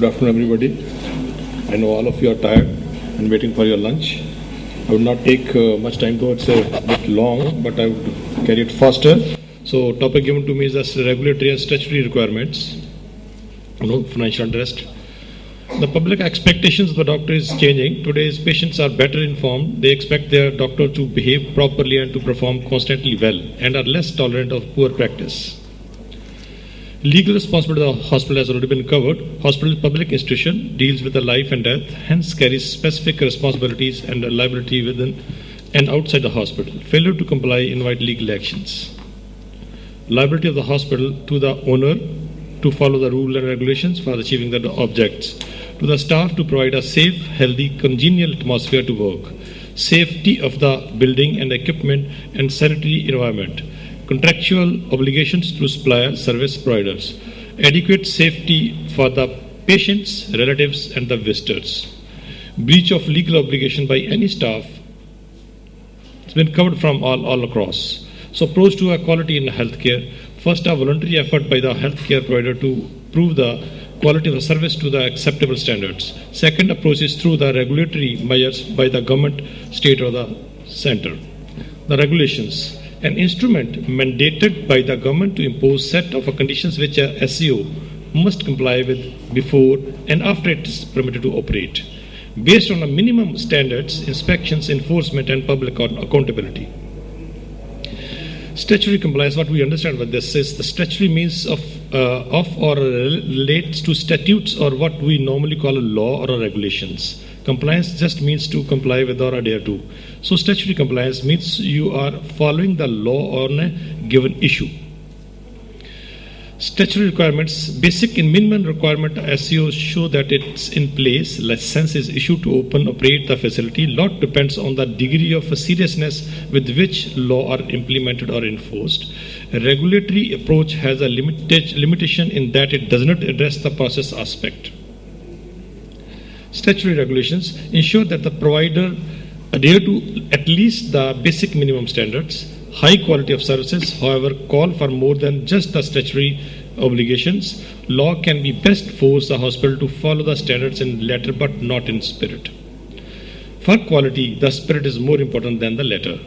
Good afternoon, everybody. I know all of you are tired and waiting for your lunch. I will not take much time, though it's a bit long, but I would carry it faster. So, topic given to me is as regulatory and statutory requirements. Financial interest. The public expectations of the doctor is changing. Today's patients are better informed. They expect their doctor to behave properly and to perform constantly well and are less tolerant of poor practice. Legal responsibility of the hospital has already been covered. Hospital is a public institution, deals with the life and death, hence carries specific responsibilities and liability within and outside the hospital. Failure to comply invite legal actions. Liability of the hospital to the owner to follow the rules and regulations for achieving the objects. To the staff to provide a safe, healthy, congenial atmosphere to work. Safety of the building and equipment and sanitary environment. Contractual obligations to suppliers, service providers, adequate safety for the patients, relatives, and the visitors. Breach of legal obligation by any staff. It's been covered from all across. So, pros to equality in healthcare. First, a voluntary effort by the healthcare provider to prove the quality of the service to the acceptable standards. Second approach is through the regulatory measures by the government, state, or the center. The regulations. An instrument mandated by the government to impose set of conditions which a SEO must comply with before and after it is permitted to operate, based on a minimum standards, inspections, enforcement, and public accountability. Statutory compliance, what we understand by this is the statutory means of or relates to statutes or what we normally call a law or a regulations. Compliance just means to comply with or adhere to. So statutory compliance means you are following the law on a given issue. Statutory requirements, basic and minimum requirement SEOs show that it's in place. License is issued to operate the facility. Lot depends on the degree of seriousness with which law are implemented or enforced. A regulatory approach has a limitation in that it does not address the process aspect. Statutory regulations ensure that the provider adhere to at least the basic minimum standards. High quality of services, however, call for more than just the statutory obligations. Law can be best force the hospital to follow the standards in letter but not in spirit. For quality, the spirit is more important than the letter.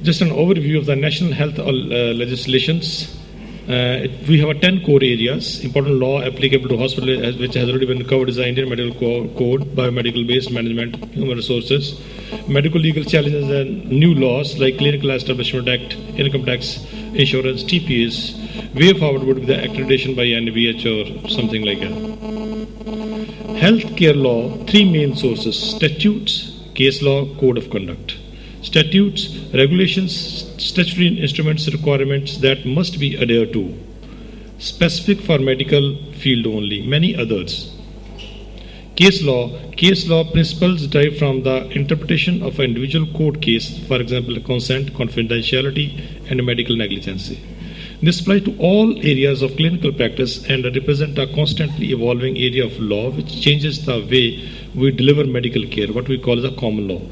Just an overview of the national health legislations. We have 10 core areas. Important law applicable to hospital, which has already been covered, is the Indian Medical Code, biomedical-based management, human resources, medical legal challenges, and new laws like Clinical Establishment Act, Income Tax, Insurance, TPS. Way forward would be the accreditation by NVH or something like that. Healthcare law, three main sources: statutes, case law, code of conduct. Statutes, regulations, statutory instruments, requirements that must be adhered to. Specific for medical field only. Many others. Case law principles derive from the interpretation of an individual court case, for example, consent, confidentiality, and medical negligence. This applies to all areas of clinical practice and represent a constantly evolving area of law which changes the way we deliver medical care, what we call the common law.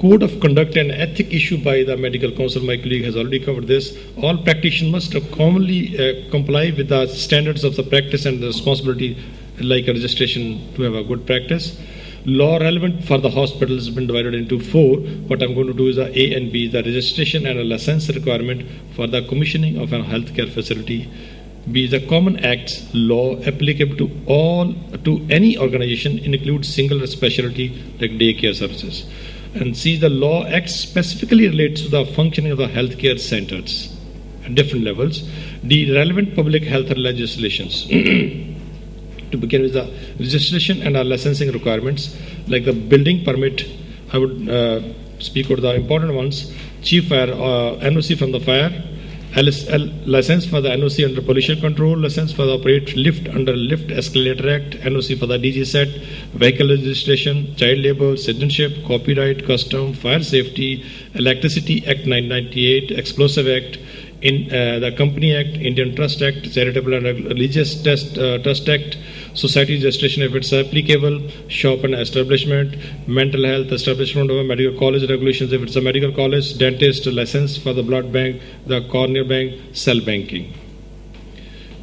Code of conduct and ethic issued by the Medical Council, my colleague has already covered this. All practitioners must commonly comply with the standards of the practice and the responsibility like a registration to have a good practice. Law relevant for the hospital has been divided into 4. What I'm going to do is A and B, the registration and a license requirement for the commissioning of a healthcare facility. B, the Common Acts law applicable to any organization includes single specialty like daycare services. And C, the law acts specifically relates to the functioning of the healthcare centers at different levels. D, relevant public health legislations. To begin with the registration and licensing requirements, like the building permit, I would speak about the important ones. Chief Fire, NOC from the fire, license for the NOC under pollution control, license for the operate lift under Lift Escalator Act, NOC for the DG set, vehicle registration, child labor, citizenship, copyright, custom, fire safety, Electricity Act 998, Explosive Act, the Company Act, Indian Trust Act, Charitable and Religious Trust Act, Society registration if it's applicable, shop and establishment, mental health establishment of a medical college regulations if it's a medical college, dentist license for the blood bank, the cornea bank, cell banking.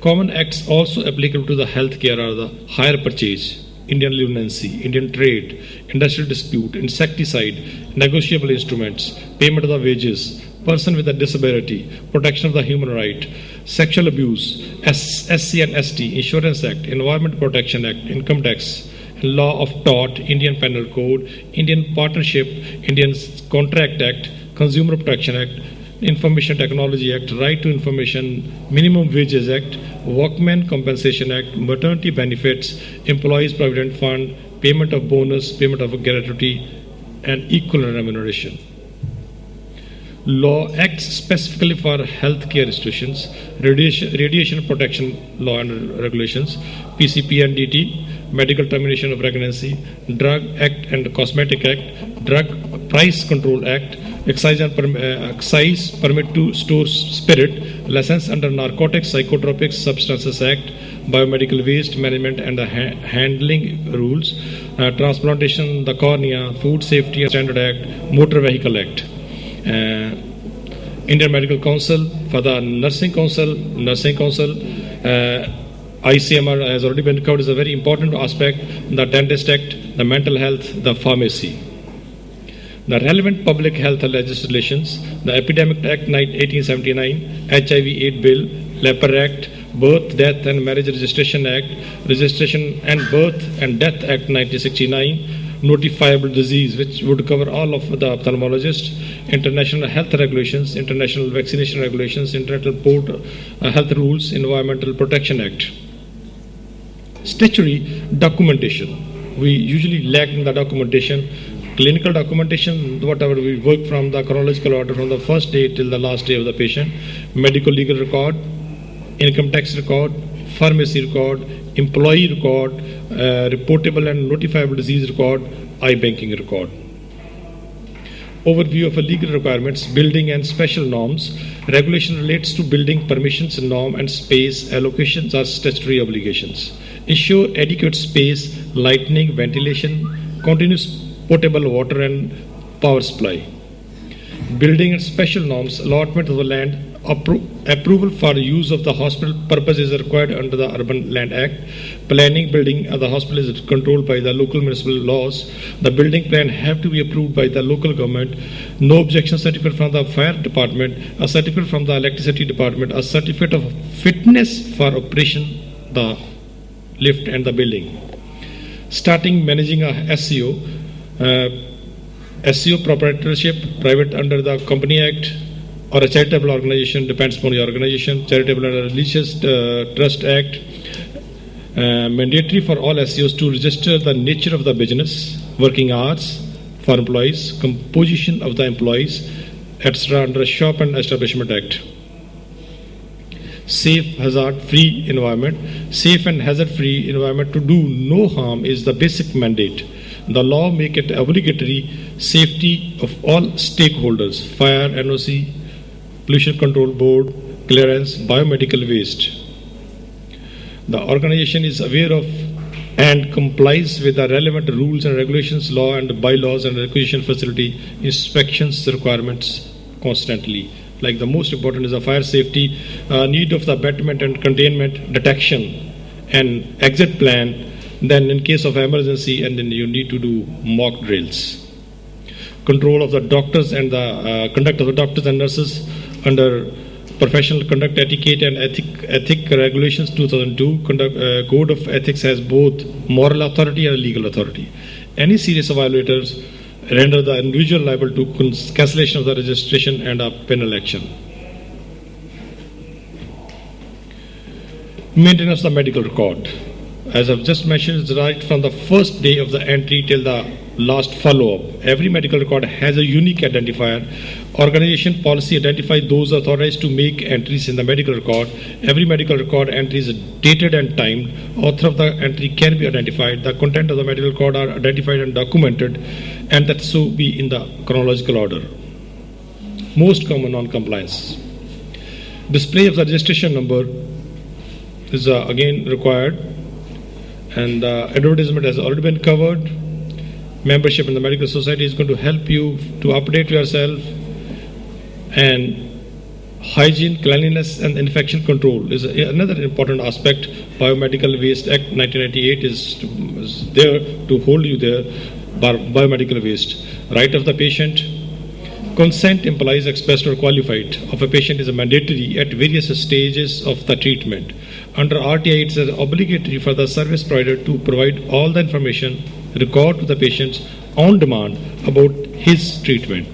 Common acts also applicable to the healthcare are the hire purchase, Indian leniency, Indian trade, industrial dispute, insecticide, negotiable instruments, payment of the wages, person with a disability, protection of the human right, sexual abuse, SC and ST, Insurance Act, Environment Protection Act, Income Tax, Law of Tort, Indian Penal Code, Indian Partnership, Indian Contract Act, Consumer Protection Act, Information Technology Act, Right to Information, Minimum Wages Act, Workmen Compensation Act, Maternity Benefits, Employees Provident Fund, Payment of Bonus, Payment of Gratuity, and Equal Remuneration. Law acts specifically for healthcare institutions, radiation protection law and regulations, PCP and DT, medical termination of pregnancy, Drug Act and Cosmetic Act, Drug Price Control Act, excise permit to store spirit, license under Narcotics, Psychotropic Substances Act, Biomedical Waste Management and the Handling Rules, Transplantation, the Cornea, Food Safety and Standard Act, Motor Vehicle Act. Indian Medical Council, for the Nursing Council, ICMR has already been covered, is a very important aspect, the Dentist Act, the Mental Health, the Pharmacy. The relevant public health legislations, the Epidemic Act 1879, HIV/AIDS Bill, Leper Act, Birth, Death and Marriage Registration Act, Registration and Birth and Death Act 1969, Notifiable Disease, which would cover all of the ophthalmologists, International Health Regulations, International Vaccination Regulations, International Port Health Rules, Environmental Protection Act. Statutory documentation. We usually lack in the documentation. Clinical documentation, whatever we work from the chronological order from the first day till the last day of the patient, medical legal record, income tax record, pharmacy record, employee record, reportable and notifiable disease record, I-banking record. Overview of legal requirements, building and special norms. Regulation relates to building permissions, norm and space allocations are statutory obligations. Ensure adequate space, lighting, ventilation, continuous potable water and power supply. Building and special norms, allotment of the land, approval for use of the hospital purpose is required under the Urban Land Act. Planning building of the hospital is controlled by the local municipal laws. The building plan have to be approved by the local government. No objection certificate from the fire department, a certificate from the electricity department, a certificate of fitness for operation the lift and the building. Starting managing a SEO. SEO proprietorship, private under the Company Act, or a charitable organization, depends upon your organization, charitable under Religious Trust Act. Mandatory for all SEOs to register the nature of the business, working hours for employees, composition of the employees, etc. under Shop and Establishment Act. Safe, hazard-free environment. Safe and hazard-free environment to do no harm is the basic mandate. The law make it obligatory safety of all stakeholders, fire, NOC, Pollution Control Board, clearance, biomedical waste. The organization is aware of and complies with the relevant rules and regulations, law and bylaws and requisition facility inspections requirements constantly. Like the most important is the fire safety, need of the abatement and containment, detection and exit plan. Then in case of emergency, and then you need to do mock drills. Control of the doctors and the conduct of the doctors and nurses under Professional Conduct Etiquette and Ethic Regulations 2002. Code of Ethics has both moral authority and legal authority. Any serious violators render the individual liable to cancellation of the registration and a penal action. Maintenance of the medical record. As I've just mentioned, it's right from the first day of the entry till the last follow-up. Every medical record has a unique identifier. Organization policy identifies those authorized to make entries in the medical record. Every medical record entry is dated and timed. Author of the entry can be identified. The content of the medical record are identified and documented, and that so be in the chronological order. Most common non-compliance. Display of the registration number is again required. And advertisement has already been covered. Membership in the medical society is going to help you to update yourself and Hygiene, cleanliness, and infection control is another important aspect. Biomedical Waste Act 1998 is there to hold you there. Biomedical waste. Right of the patient. Consent implies expressed or qualified of a patient is mandatory at various stages of the treatment. Under RTI, it is obligatory for the service provider to provide all the information record to the patient on demand about his treatment.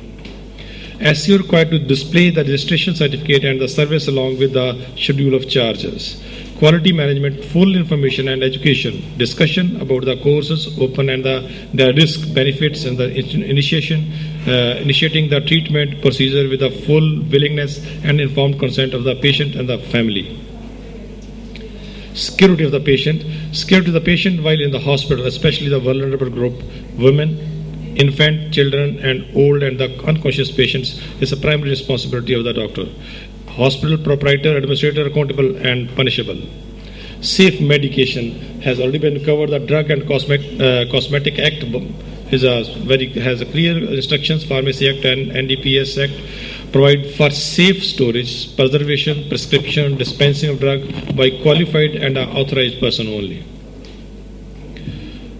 SCO required to display the registration certificate and the service along with the schedule of charges. Quality management, full information and education, discussion about the courses open and the risk, benefits and the initiating the treatment procedure with the full willingness and informed consent of the patient and the family. Security of the patient. Security of the patient while in the hospital, especially the vulnerable group, women, infant, children, and old and the unconscious patients, is a primary responsibility of the doctor. Hospital proprietor, administrator accountable and punishable. Safe medication has already been covered. The Drug and Cosmetic Act has a clear instructions. Pharmacy Act and NDPS Act provide for safe storage, preservation, prescription, dispensing of drug by qualified and authorized person only.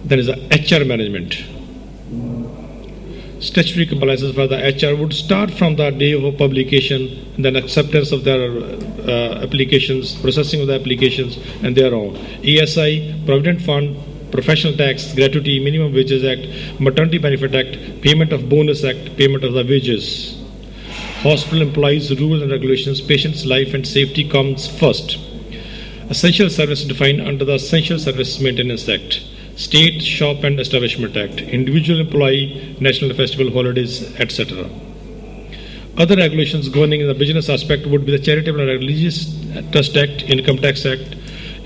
There is a HR management. Statutory compliances for the HR would start from the day of publication, then acceptance of their applications, processing of the applications, and thereon. ESI, Provident Fund, Professional Tax, Gratuity, Minimum Wages Act, Maternity Benefit Act, Payment of Bonus Act, Payment of the Wages. Hospital employees, rules and regulations, patient's life and safety comes first. Essential service defined under the Essential Service Maintenance Act. State, Shop and Establishment Act, Individual Employee, National Festival Holidays, etc. Other regulations governing the business aspect would be the Charitable and Religious Trust Act, Income Tax Act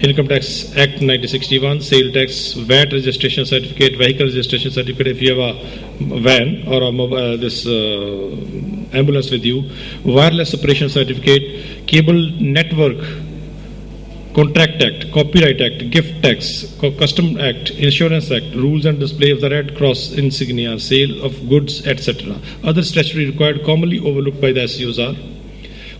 1961, Sale Tax, VAT Registration Certificate, Vehicle Registration Certificate if you have a van or a ambulance with you, Wireless Operation Certificate, Cable Network, Contract Act, Copyright Act, Gift Tax, Custom Act, Insurance Act, Rules and Display of the Red Cross insignia, Sale of Goods, etc. Other statutory required commonly overlooked by the SCOs are: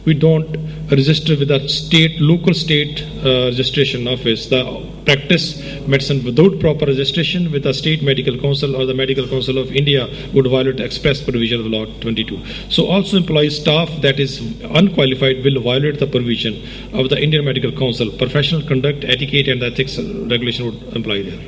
we don't register with the local state registration office. The practice medicine without proper registration with the State Medical Council or the Medical Council of India would violate express provision of Law 22. So also employs staff that is unqualified will violate the provision of the Indian Medical Council. Professional conduct, etiquette and ethics regulation would apply there.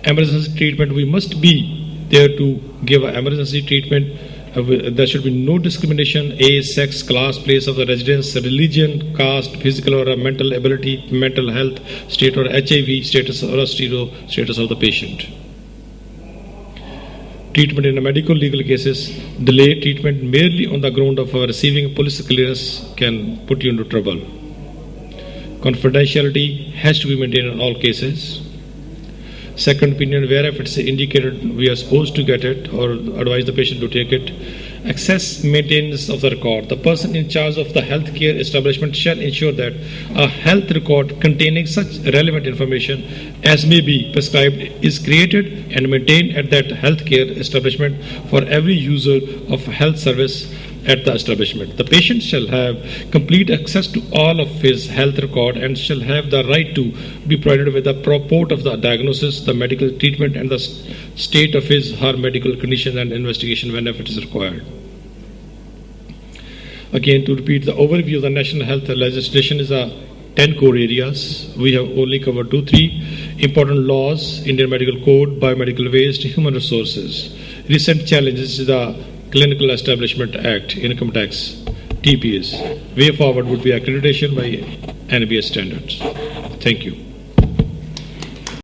Emergency treatment, we must be there to give emergency treatment. There should be no discrimination, age, sex, class, place of the residence, religion, caste, physical or mental ability, mental health, state or HIV status or status of the patient. Treatment in medical legal cases, delay treatment merely on the ground of receiving police clearance can put you into trouble. Confidentiality has to be maintained in all cases. Second opinion, where if it's indicated we are supposed to get it or advise the patient to take it. Access maintenance of the record. The person in charge of the healthcare establishment shall ensure that a health record containing such relevant information as may be prescribed is created and maintained at that healthcare establishment for every user of health service at the establishment. The patient shall have complete access to all of his health record and shall have the right to be provided with the report of the diagnosis, the medical treatment and the state of his her medical condition and investigation whenever it is required. Again, to repeat, the overview of the national health legislation is 10 core areas. We have only covered 2-3 important laws: Indian Medical Code, Biomedical Waste, Human Resources. Recent challenges is the Clinical Establishment Act, Income Tax, TPS. Way forward would be accreditation by NBS standards. Thank you.